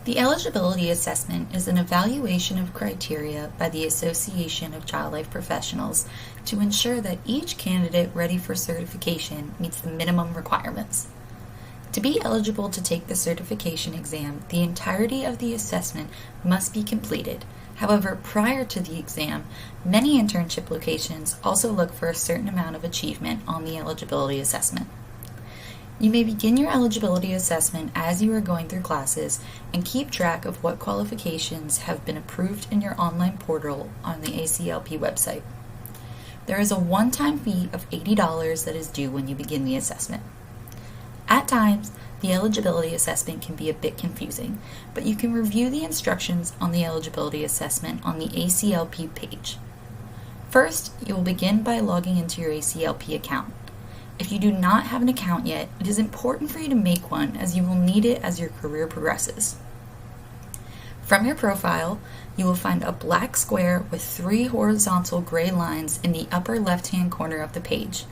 The eligibility assessment is an evaluation of criteria by the Association of Child Life Professionals to ensure that each candidate ready for certification meets the minimum requirements. To be eligible to take the certification exam, the entirety of the assessment must be completed. However, prior to the exam, many internship locations also look for a certain amount of achievement on the eligibility assessment. You may begin your eligibility assessment as you are going through classes and keep track of what qualifications have been approved in your online portal on the ACLP website. There is a one-time fee of $80 that is due when you begin the assessment. At times, the eligibility assessment can be a bit confusing, but you can review the instructions on the eligibility assessment on the ACLP page. First, you will begin by logging into your ACLP account. If you do not have an account yet, it is important for you to make one as you will need it as your career progresses. From your profile, you will find a black square with 3 horizontal gray lines in the upper left-hand corner of the page.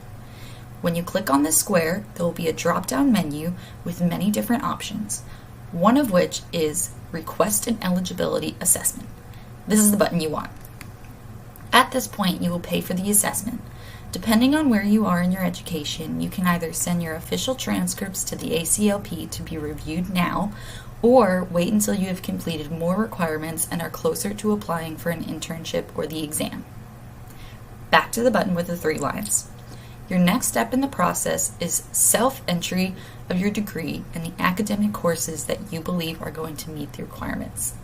When you click on this square, there will be a drop-down menu with many different options, one of which is Request an Eligibility Assessment. This is the button you want. At this point, you will pay for the assessment. Depending on where you are in your education, you can either send your official transcripts to the ACLP to be reviewed now, or wait until you have completed more requirements and are closer to applying for an internship or the exam. Back to the button with the 3 lines. Your next step in the process is self-entry of your degree and the academic courses that you believe are going to meet the requirements.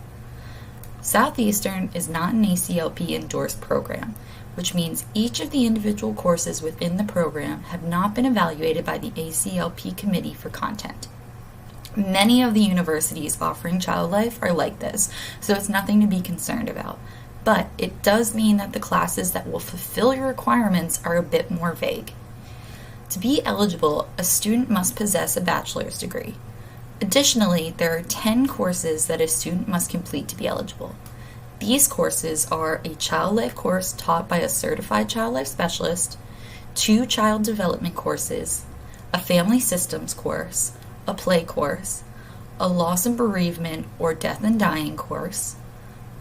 Southeastern is not an ACLP endorsed program, which means each of the individual courses within the program have not been evaluated by the ACLP committee for content. Many of the universities offering child life are like this, so it's nothing to be concerned about. But it does mean that the classes that will fulfill your requirements are a bit more vague. To be eligible, a student must possess a bachelor's degree. Additionally, there are 10 courses that a student must complete to be eligible. These courses are a child life course taught by a certified child life specialist, 2 child development courses, a family systems course, a play course, a loss and bereavement or death and dying course,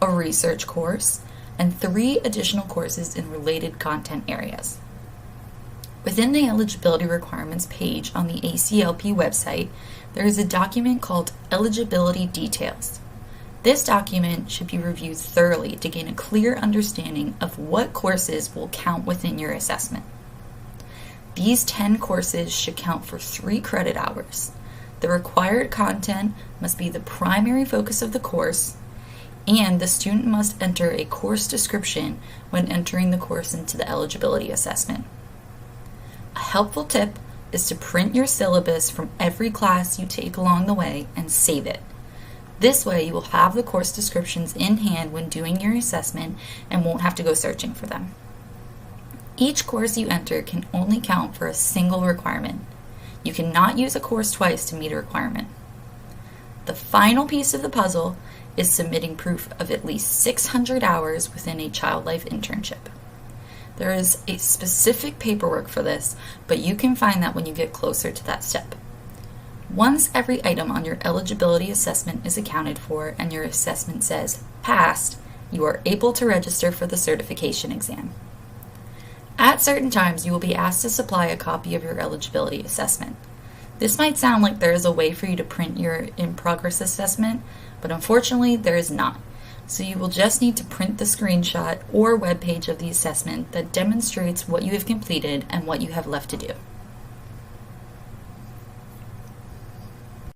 a research course, and 3 additional courses in related content areas. Within the eligibility requirements page on the ACLP website, there is a document called Eligibility Details. This document should be reviewed thoroughly to gain a clear understanding of what courses will count within your assessment. These 10 courses should count for 3 credit hours. The required content must be the primary focus of the course, and the student must enter a course description when entering the course into the eligibility assessment. A helpful tip is to print your syllabus from every class you take along the way and save it. This way you will have the course descriptions in hand when doing your assessment and won't have to go searching for them. Each course you enter can only count for a single requirement. You cannot use a course twice to meet a requirement. The final piece of the puzzle is submitting proof of at least 600 hours within a child life internship. There is a specific paperwork for this, but you can find that when you get closer to that step. Once every item on your eligibility assessment is accounted for and your assessment says passed, you are able to register for the certification exam. At certain times, you will be asked to supply a copy of your eligibility assessment. This might sound like there is a way for you to print your in-progress assessment, but unfortunately there is not. So you will just need to print the screenshot or web page of the assessment that demonstrates what you have completed and what you have left to do.